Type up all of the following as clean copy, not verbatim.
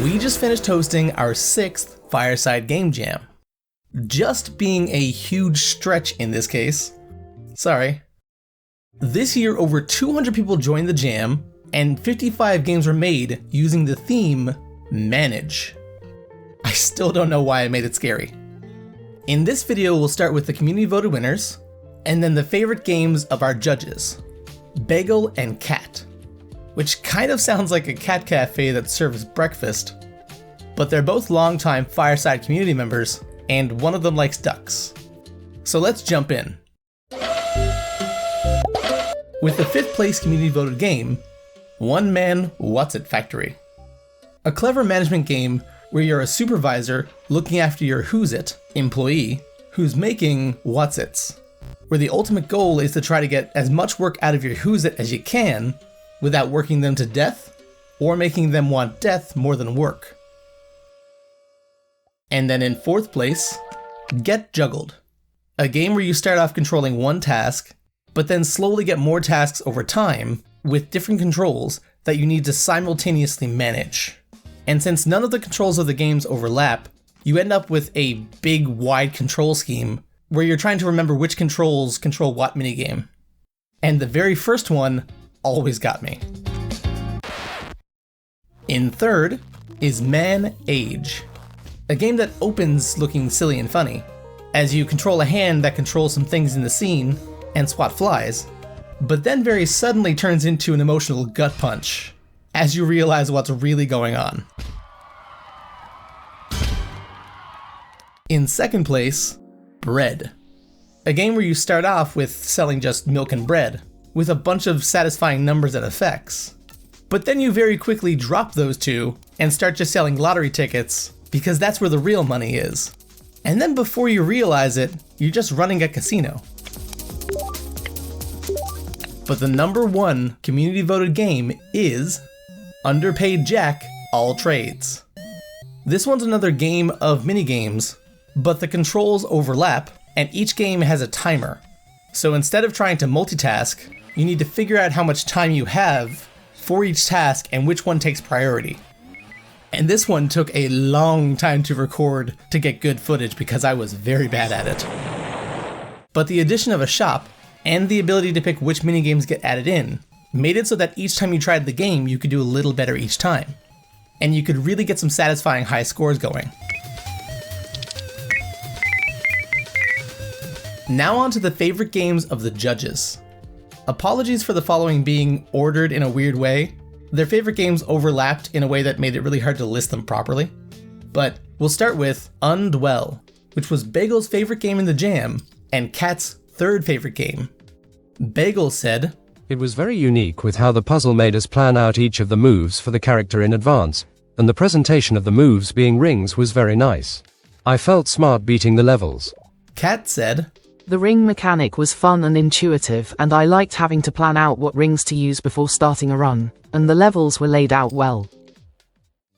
We just finished hosting our 6th Fireside Game Jam. Just being a huge stretch in this case. Sorry. This year, over 200 people joined the jam, and 55 games were made using the theme Manage. I still don't know why I made it scary. In this video, we'll start with the community voted winners, and then the favorite games of our judges, Bagel and Cat, which kind of sounds like a cat cafe that serves breakfast, but they're both longtime Fireside community members, and one of them likes ducks. So let's jump in. With the 5th place community voted game, One Man What's It Factory. A clever management game where you're a supervisor looking after your Who's It employee who's making What's Its, where the ultimate goal is to try to get as much work out of your Who's It as you can without working them to death or making them want death more than work. And then in 4th place, Get Juggled, a game where you start off controlling one task, but then slowly get more tasks over time with different controls that you need to simultaneously manage. And since none of the controls of the games overlap, you end up with a big wide control scheme where you're trying to remember which controls control what minigame. And the very first one always got me. In 3rd is Man Age, a game that opens looking silly and funny, as you control a hand that controls some things in the scene and swat flies, but then very suddenly turns into an emotional gut punch as you realize what's really going on. In 2nd place, Bread, a game where you start off with selling just milk and bread, with a bunch of satisfying numbers and effects, but then you very quickly drop those two and start just selling lottery tickets because that's where the real money is. And then before you realize it, you're just running a casino. But the number 1 community voted game is Underpaid Jack All Trades. This one's another game of minigames, but the controls overlap and each game has a timer. So instead of trying to multitask, you need to figure out how much time you have for each task and which one takes priority. And this one took a long time to record to get good footage because I was very bad at it. But the addition of a shop and the ability to pick which minigames get added in made it so that each time you tried the game, you could do a little better each time. And you could really get some satisfying high scores going. Now on to the favorite games of the judges. Apologies for the following being ordered in a weird way. Their favorite games overlapped in a way that made it really hard to list them properly. But we'll start with Undwell, which was Bagel's favorite game in the jam, and Cat's 3rd favorite game. Bagel said, "It was very unique with how the puzzle made us plan out each of the moves for the character in advance, and the presentation of the moves being rings was very nice. I felt smart beating the levels." Cat said, "The ring mechanic was fun and intuitive, and I liked having to plan out what rings to use before starting a run, and the levels were laid out well."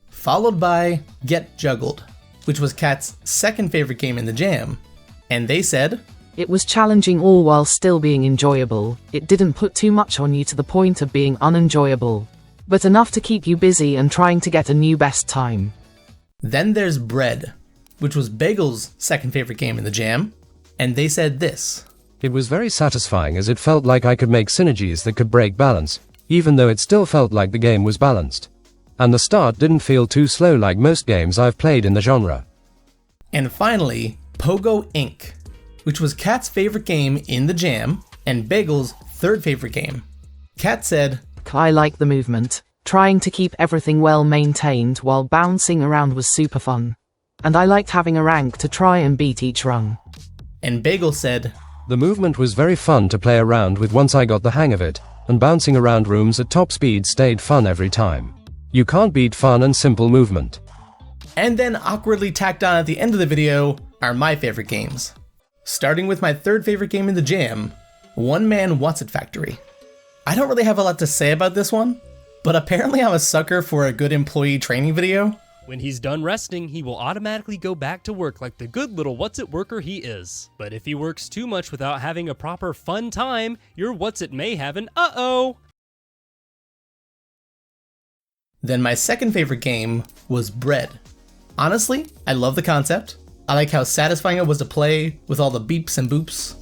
Followed by Get Juggled, which was Cat's 2nd favorite game in the jam, and they said, "It was challenging all while still being enjoyable. It didn't put too much on you to the point of being unenjoyable, but enough to keep you busy and trying to get a new best time." Then there's Bread, which was Bagel's 2nd favorite game in the jam, and they said this, "It was very satisfying as it felt like I could make synergies that could break balance, even though it still felt like the game was balanced. And the start didn't feel too slow like most games I've played in the genre." And finally, Pogo Inc., which was Cat's favorite game in the jam and Bagel's 3rd favorite game. Cat said, "I like the movement. Trying to keep everything well maintained while bouncing around was super fun. And I liked having a rank to try and beat each run." And Bagel said, "The movement was very fun to play around with once I got the hang of it, and bouncing around rooms at top speed stayed fun every time. You can't beat fun and simple movement." And then awkwardly tacked on at the end of the video are my favorite games. Starting with my 3rd favorite game in the jam, One Man What's It Factory. I don't really have a lot to say about this one, but apparently I'm a sucker for a good employee training video. When he's done resting, he will automatically go back to work like the good little what's-it worker he is. But if he works too much without having a proper fun time, your what's-it may have an uh-oh. Then my second favorite game was Bread. Honestly, I love the concept. I like how satisfying it was to play with all the beeps and boops.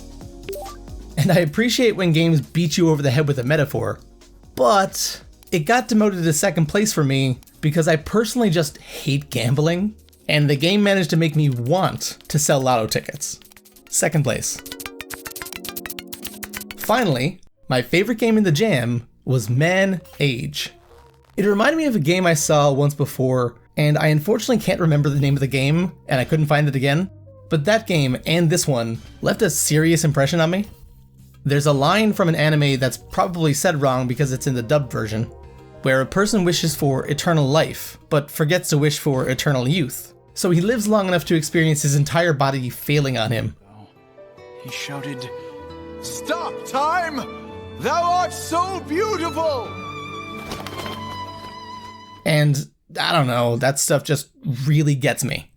And I appreciate when games beat you over the head with a metaphor, but it got demoted to second place for me because I personally just hate gambling, and the game managed to make me want to sell lotto tickets. Second place. Finally, my favorite game in the jam was Man Age. It reminded me of a game I saw once before, and I unfortunately can't remember the name of the game, and I couldn't find it again, but that game and this one left a serious impression on me. There's a line from an anime that's probably said wrong because it's in the dubbed version, where a person wishes for eternal life, but forgets to wish for eternal youth. So he lives long enough to experience his entire body failing on him. He shouted, "Stop, time! Thou art so beautiful!" And I don't know, that stuff just really gets me.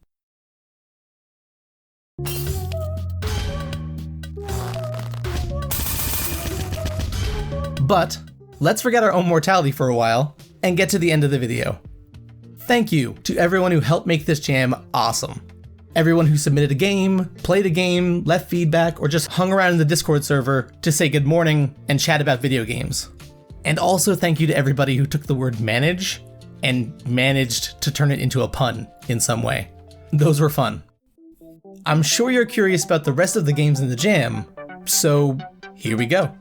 But let's forget our own mortality for a while and get to the end of the video. Thank you to everyone who helped make this jam awesome. Everyone who submitted a game, played a game, left feedback, or just hung around in the Discord server to say good morning and chat about video games. And also thank you to everybody who took the word manage and managed to turn it into a pun in some way. Those were fun. I'm sure you're curious about the rest of the games in the jam, so here we go.